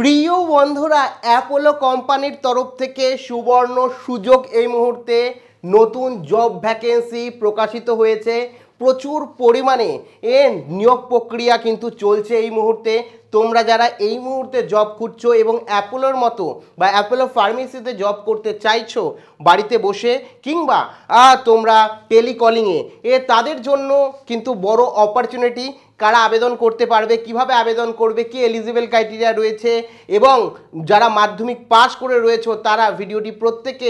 প্রিয় বন্ধুরা, অ্যাপোলো কোম্পানির তরফ থেকে সুবর্ণ সুযোগ এই মুহূর্তে নতুন জব ভ্যাকেন্সি প্রকাশিত হয়েছে। প্রচুর পরিমাণে নিয়োগ প্রক্রিয়া কিন্তু চলছে এই মুহূর্তে। তোমরা যারা এই মুহূর্তে জব খুঁজছো এবং অ্যাপোলোর মতো বা অ্যাপোলো ফার্মেসিতে জব করতে চাইছো বাড়িতে বসে কিংবা তোমরা টেলিকলিংয়ে তাদের জন্য কিন্তু বড় অপরচুনিটি। কারা আবেদন করতে পারবে, কিভাবে আবেদন করবে, কি এলিজিবল ক্রাইটেরিয়া রয়েছে এবং যারা মাধ্যমিক পাস করে রয়েছে তারা ভিডিওটি প্রত্যেকে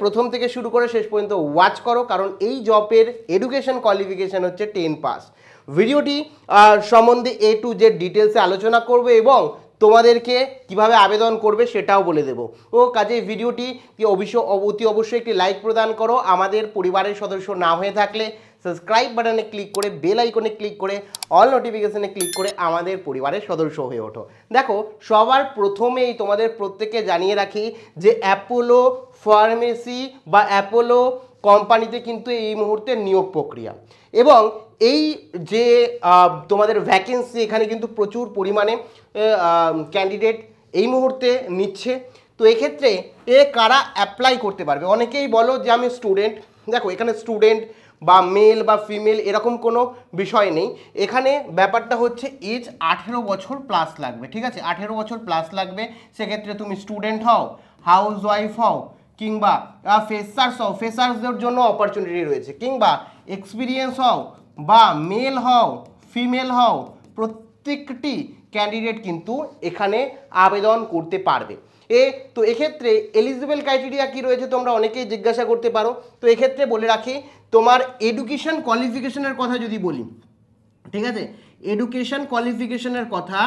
প্রথম থেকে শুরু করে শেষ পর্যন্ত ওয়াচ করো, কারণ এই জবের এডুকেশন কোয়ালিফিকেশান হচ্ছে 10 পাস। ভিডিওটি সম্বন্ধে A to Z ডিটেলসে আলোচনা করবে এবং তোমাদেরকে কিভাবে আবেদন করবে সেটাও বলে দেবো। কাজেই ভিডিওটি অতি অবশ্যই একটি লাইক প্রদান করো। আমাদের পরিবারের সদস্য না হয়ে থাকলে সাবস্ক্রাইব বাটনে ক্লিক করে বেল আইকনে ক্লিক করে অল নোটিফিকেশনে ক্লিক করে আমাদের পরিবারের সদস্য হয়ে ওঠো। দেখো, সবার প্রথমেই তোমাদের প্রত্যেককে জানিয়ে রাখি যে অ্যাপোলো ফার্মেসি বা অ্যাপোলো কোম্পানিতে কিন্তু এই মুহূর্তে নিয়োগ প্রক্রিয়া এবং এই যে তোমাদের ভ্যাকেন্সি, এখানে কিন্তু প্রচুর পরিমাণে ক্যান্ডিডেট এই মুহূর্তে নিচ্ছে। তো এক্ষেত্রে কারা অ্যাপ্লাই করতে পারবে? অনেকেই বলো যে আমি স্টুডেন্ট। দেখো, এখানে স্টুডেন্ট বা মেল বা ফিমেল এরকম কোনো বিষয় নেই। এখানে ব্যাপারটা হচ্ছে এজ 18 বছর প্লাস লাগবে। ঠিক আছে, 18 বছর প্লাস লাগবে। সেক্ষেত্রে তুমি স্টুডেন্ট হও, হাউস ওয়াইফ হও কিংবা ফ্রেশার্স হও, ফ্রেশার্সদের জন্য অপরচুনিটি রয়েছে, কিংবা এক্সপিরিয়েন্স হও বা মেল হও ফিমেল হও, প্রত্যেকটি ক্যান্ডিডেট কিন্তু এখানে আবেদন করতে পারবে। তো এক্ষেত্রে এলিজিবল ক্রাইটেরিয়া কী রয়েছে তোমরা অনেকেই জিজ্ঞাসা করতে পারো। তো এক্ষেত্রে বলে রাখি, তোমার এডুকেশন কোয়ালিফিকেশনের কথা যদি বলি, ঠিক আছে, এডুকেশন কোয়ালিফিকেশনের কথা,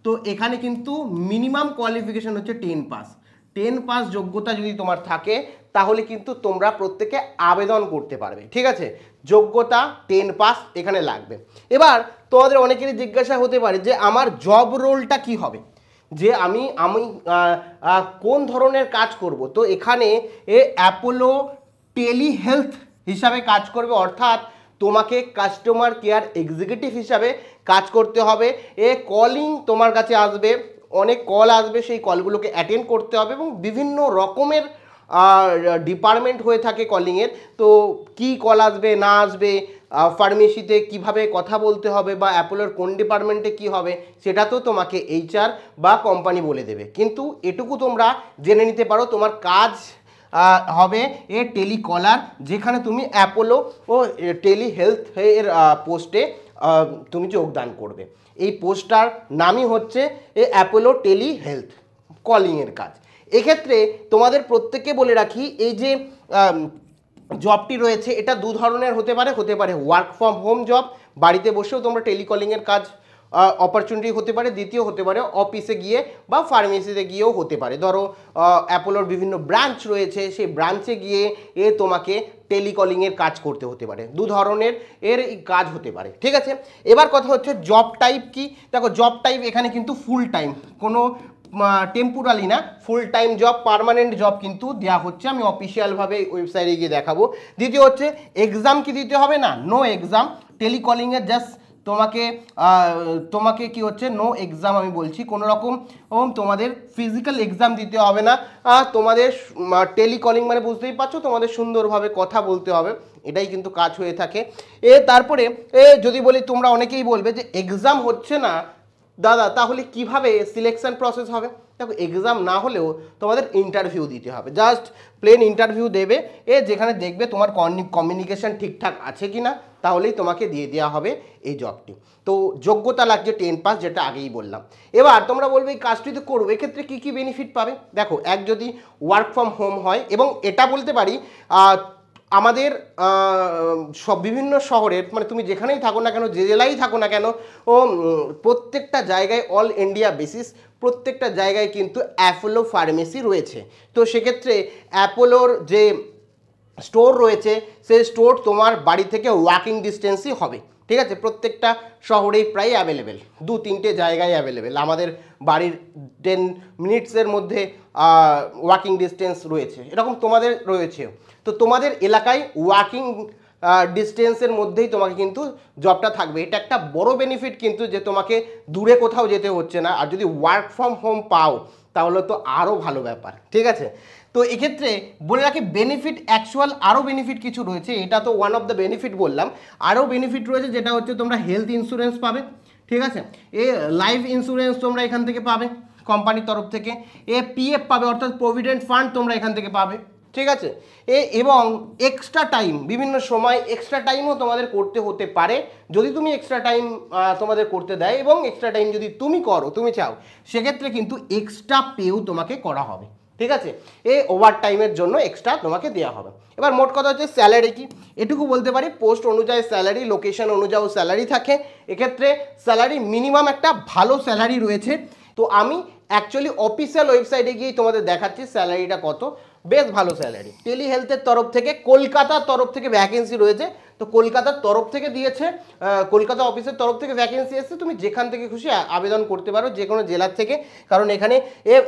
তো এখানে কিন্তু মিনিমাম কোয়ালিফিকেশন হচ্ছে 10 পাস। 10 পাস যোগ্যতা যদি তোমার থাকে তাহলে কিন্তু তোমরা প্রত্যেকে আবেদন করতে পারবে। ঠিক আছে, যোগ্যতা 10 পাস এখানে লাগবে। এবার তোমাদের অনেকেরই জিজ্ঞাসা হতে পারে যে আমার জব রোলটা কি হবে, যে আমি কোন ধরনের কাজ করব। তো এখানে অ্যাপোলো টেলি হেলথ হিসাবে কাজ করবে, অর্থাৎ তোমাকে কাস্টমার কেয়ার এক্সিকিউটিভ হিসাবে কাজ করতে হবে। কলিং তোমার কাছে আসবে, অনেক কল আসবে, সেই কলগুলোকে অ্যাটেন্ড করতে হবে এবং বিভিন্ন রকমের ডিপার্টমেন্ট হয়ে থাকে কলিংয়ের। তো কি কল আসবে না আসবে, ফার্মেসিতে কিভাবে কথা বলতে হবে বা অ্যাপোলোর কোন ডিপার্টমেন্টে কি হবে সেটা তো তোমাকে HR বা কোম্পানি বলে দেবে। কিন্তু এটুকু তোমরা জেনে নিতে পারো, তোমার কাজ হবে টেলিকলার, যেখানে তুমি অ্যাপোলো ও টেলি হেলথ এর পোস্টে তুমি যোগদান করবে। এই পোস্টটার নামই হচ্ছে অ্যাপোলো টেলি হেলথ কলিংয়ের কাজ। এক্ষেত্রে তোমাদের প্রত্যেককে বলে রাখি, এই যে জবটি রয়েছে এটা দু ধরনের হতে পারে ওয়ার্ক ফ্রম হোম জব, বাড়িতে বসেও তোমরা টেলিকলিংয়ের কাজ অপরচুনিটি হতে পারে। দ্বিতীয় হতে পারে অফিসে গিয়ে বা ফার্মেসিতে গিয়েও হতে পারে। ধরো অ্যাপোলোর বিভিন্ন ব্রাঞ্চ রয়েছে, সেই ব্রাঞ্চে গিয়ে তোমাকে টেলিকলিংয়ের কাজ করতে হতে পারে। দু ধরনের কাজ হতে পারে। ঠিক আছে, এবার কথা হচ্ছে জব টাইপ কি। দেখো, জব টাইপ এখানে কিন্তু ফুল টাইম, কোনো টেম্পোরারি না, ফুল টাইম জব, পার্মানেন্ট জব কিন্তু দেওয়া হচ্ছে। আমি অফিসিয়ালভাবে ওয়েবসাইটে গিয়ে দেখাবো। দ্বিতীয় হচ্ছে এক্সাম কি দিতে হবে না, নো এক্সাম। টেলিকলিংয়ের জাস্ট তোমাকে কি হচ্ছে নো এক্সাম, আমি বলছি কোনো রকম তোমাদের ফিজিক্যাল এক্সাম দিতে হবে না। তোমাদের টেলিকলিং মানে বুঝতেই পারছো, তোমাদের সুন্দরভাবে কথা বলতে হবে, এটাই কিন্তু কাজ হয়ে থাকে। তারপরে যদি বলি, তোমরা অনেকেই বলবে যে এক্সাম হচ্ছে না দাদা, তাহলে কিভাবে সিলেকশন প্রসেস হবে? দেখো, এক্সাম না হলেও তোমাদের ইন্টারভিউ দিতে হবে, জাস্ট প্লেন ইন্টারভিউ দেবে, যেখানে দেখবে তোমার কমিউনিকেশান ঠিকঠাক আছে কি না, তাহলেই তোমাকে দিয়ে দেওয়া হবে এই জবটি। তো যোগ্যতা লাগছে 10 পাস, যেটা আগেই বললাম। এবার তোমরা বলবে এই কাজটি তো করবে, এক্ষেত্রে কী কী বেনিফিট পাবে? দেখো, এক যদি ওয়ার্ক ফ্রম হোম হয়, এবং এটা বলতে পারি আমাদের সব বিভিন্ন শহরের, মানে তুমি যেখানেই থাকো না কেন, যে জেলায় থাকো না কেন, প্রত্যেকটা জায়গায় অল ইন্ডিয়া বেসিস প্রত্যেকটা জায়গায় কিন্তু অ্যাপোলো ফার্মেসি রয়েছে। তো সেক্ষেত্রে অ্যাপোলোর যে স্টোর রয়েছে সেই স্টোর তোমার বাড়ি থেকে ওয়াকিং ডিস্টেন্সই হবে। ঠিক আছে, প্রত্যেকটা শহরেই প্রায় অ্যাভেলেবেল, 2-3টে জায়গায় অ্যাভেলেবেল। আমাদের বাড়ির 10 মিনিটসের মধ্যে ওয়াকিং ডিস্টেন্স রয়েছে, এরকম তোমাদের রয়েছে। তো তোমাদের এলাকায় ওয়াকিং ডিস্টেন্সের মধ্যেই তোমাকে কিন্তু জবটা থাকবে। এটা একটা বড় বেনিফিট কিন্তু, যে তোমাকে দূরে কোথাও যেতে হচ্ছে না। আর যদি ওয়ার্ক ফ্রম হোম পাও তাহলে তো আরও ভালো ব্যাপার, ঠিক আছে। তো এক্ষেত্রে বলে রাখি বেনিফিট অ্যাকচুয়াল আরও বেনিফিট কিছু রয়েছে, এটা তো ওয়ান অফ দ্য বেনিফিট বললাম। আরও বেনিফিট রয়েছে, যেটা হচ্ছে তোমরা হেলথ ইন্স্যুরেন্স পাবে, ঠিক আছে। লাইফ ইন্স্যুরেন্স তোমরা এখান থেকে পাবে কোম্পানির তরফ থেকে। পিএফ পাবে, অর্থাৎ প্রভিডেন্ট ফান্ড তোমরা এখান থেকে পাবে, ঠিক আছে। এবং এক্সট্রা টাইম, বিভিন্ন সময় এক্সট্রা টাইমও তোমাদের করতে হতে পারে, যদি তুমি এক্সট্রা টাইম তোমাদের করতে দেয়, এবং এক্সট্রা টাইম যদি তুমি করো, তুমি চাও, সেক্ষেত্রে কিন্তু এক্সট্রা পেও তোমাকে করা হবে, ঠিক আছে। ওভার টাইমের জন্য এক্সট্রা তোমাকে দেওয়া হবে। এবার মোট কথা হচ্ছে স্যালারি কি, এটুকু বলতে পারি পোস্ট অনুযায়ী স্যালারি, লোকেশন অনুযায়ী স্যালারি থাকে। এক্ষেত্রে স্যালারি মিনিমাম একটা ভালো স্যালারি রয়েছে। তো আমি অ্যাকচুয়ালি অফিসিয়াল ওয়েবসাইটে গিয়েই তোমাদের দেখাচ্ছি স্যালারিটা কত, বেশ ভালো স্যালারি। টেলি হেলথের তরফ থেকে, কলকাতার তরফ থেকে ভ্যাকেন্সি রয়েছে, তো কলকাতার তরফ থেকে দিয়েছে, কলকাতা অফিসের তরফ থেকে ভ্যাকেন্সি এসেছে, তুমি যেখান থেকে খুশি আবেদন করতে পারো, যে কোনো জেলার থেকে। কারণ এখানে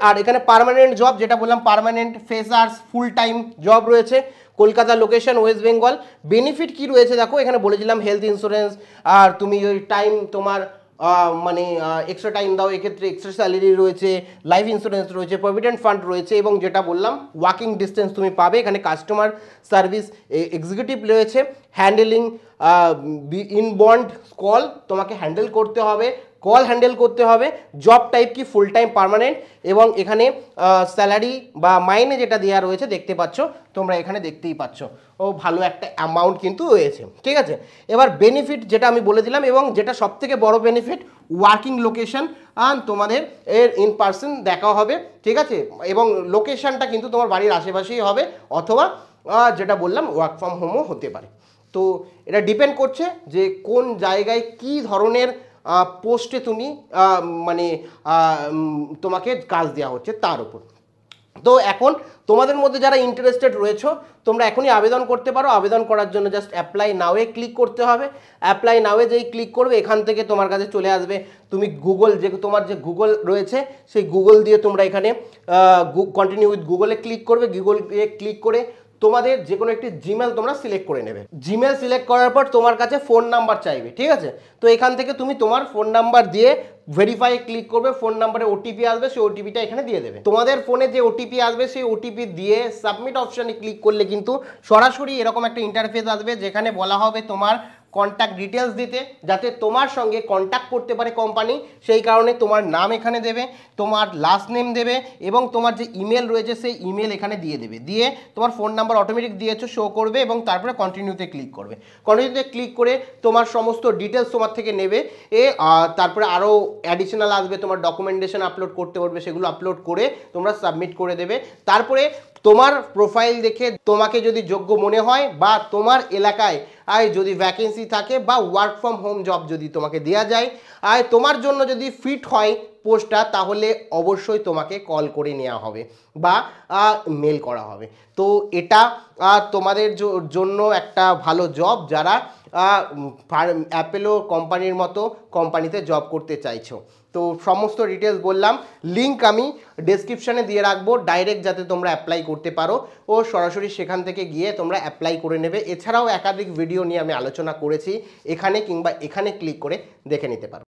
আর এখানে পার্মানেন্ট জব, যেটা বললাম permanent freshers full time job রয়েছে। কলকাতা লোকেশন ওয়েস্ট বেঙ্গল। বেনিফিট কি রয়েছে দেখো, এখানে বলেছিলাম হেলথ ইন্স্যুরেন্স, আর তুমি ওই টাইম তোমার মানে এক্সট্রা টাইম দাও, এক্ষেত্রে এক্সট্রা স্যালারি রয়েছে, লাইফ ইন্স্যুরেন্স রয়েছে, প্রভিডেন্ট ফান্ড রয়েছে, এবং যেটা বললাম ওয়াকিং ডিস্টেন্স তুমি পাবে। এখানে কাস্টমার সার্ভিস এক্সিকিউটিভ রয়েছে, হ্যান্ডেলিং ইনবাউন্ড কল তোমাকে হ্যান্ডেল করতে হবে, কল হ্যান্ডেল করতে হবে। জব টাইপ কি ফুল টাইম পার্মানেন্ট, এবং এখানে স্যালারি বা মাইনে যেটা দেওয়া রয়েছে দেখতে পাচ্ছ তোমরা, এখানে দেখতেই পাচ্ছ ভালো একটা অ্যামাউন্ট কিন্তু রয়েছে, ঠিক আছে। এবার বেনিফিট যেটা আমি বলে দিলাম, এবং যেটা সবথেকে বড় বেনিফিট ওয়ার্কিং লোকেশন, তোমাদের ইন পার্সন দেখা হবে, ঠিক আছে। এবং লোকেশনটা কিন্তু তোমার বাড়ির আশেপাশেই হবে, অথবা যেটা বললাম ওয়ার্ক ফ্রম হোমও হতে পারে। তো এটা ডিপেন্ড করছে যে কোন জায়গায় কি ধরনের পোস্টে তুমি মানে তোমাকে কাজ দেওয়া হচ্ছে তার উপর। তো এখন তোমাদের মধ্যে যারা ইন্টারেস্টেড রয়েছো, তোমরা এখনই আবেদন করতে পারো। আবেদন করার জন্য জাস্ট অ্যাপ্লাই নাওয়ে ক্লিক করতে হবে। অ্যাপ্লাই নাওয়ে যেই ক্লিক করবে, এখান থেকে তোমার কাছে চলে আসবে, তুমি গুগল, যে তোমার যে গুগল রয়েছে সেই গুগল দিয়ে তোমরা এখানে কন্টিনিউ উইথ গুগলে ক্লিক করবে। গুগলে ক্লিক করে তোমাদের যে কোনো একটি জিমেল তোমরা সিলেক্ট করে নেবে। জিমেল সিলেক্ট করার পর তোমার কাছে ফোন নাম্বার চাইবে, ঠিক আছে। তো এখান থেকে তুমি তোমার ফোন নাম্বার দিয়ে ভেরিফাই ক্লিক করবে, ফোন নাম্বারে ওটিপি আসবে, সেই ওটিপিটা এখানে দিয়ে দেবে। তোমাদের ফোনে যে ওটিপি আসবে সেই ওটিপি দিয়ে সাবমিট অপশানে ক্লিক করলে কিন্তু সরাসরি এরকম একটা ইন্টারফেস আসবে, যেখানে বলা হবে তোমার কন্ট্যাক্ট ডিটেলস দিতে, যাতে তোমার সঙ্গে কন্ট্যাক্ট করতে পারে কোম্পানি। সেই কারণে তোমার নাম এখানে দেবে, তোমার লাস্ট নেম দেবে, এবং তোমার যে ইমেল রয়েছে সেই ইমেল এখানে দিয়ে দেবে। দিয়ে তোমার ফোন নাম্বার অটোমেটিক দিয়েছো শো করবে, এবং তারপরে কন্টিনিউতে ক্লিক করবে। কন্টিনিউতে ক্লিক করে তোমার সমস্ত ডিটেলস তোমার থেকে নেবে। তারপরে আরও অ্যাডিশনাল আসবে, তোমার ডকুমেন্টেশন আপলোড করতে পারবে, সেগুলো আপলোড করে তোমরা সাবমিট করে দেবে। তারপরে তোমার প্রোফাইল দেখে তোমাকে যদি যোগ্য মনে হয়, বা তোমার এলাকায় যদি ভ্যাকেন্সি থাকে, বা ওয়ার্ক ফ্রম হোম জব যদি তোমাকে দেওয়া যায়, তোমার জন্য যদি ফিট হয় পোস্টটা, তাহলে অবশ্যই তোমাকে কল করে নেওয়া হবে বা মেল করা হবে। তো এটা তোমাদের জন্য একটা ভালো জব, যারা অ্যাপেলো কোম্পানির মতো কোম্পানিতে জব করতে চাইছো। তো সমস্ত ডিটেলস বললাম, লিঙ্ক আমি ডেসক্রিপশানে দিয়ে রাখবো, ডাইরেক্ট যাতে তোমরা অ্যাপ্লাই করতে পারো, ও সরাসরি সেখান থেকে গিয়ে তোমরা অ্যাপ্লাই করে নেবে। এছাড়াও একাধিক ভিডিও নিয়ে আমি আলোচনা করেছি, এখানে কিংবা এখানে ক্লিক করে দেখে নিতে পারো।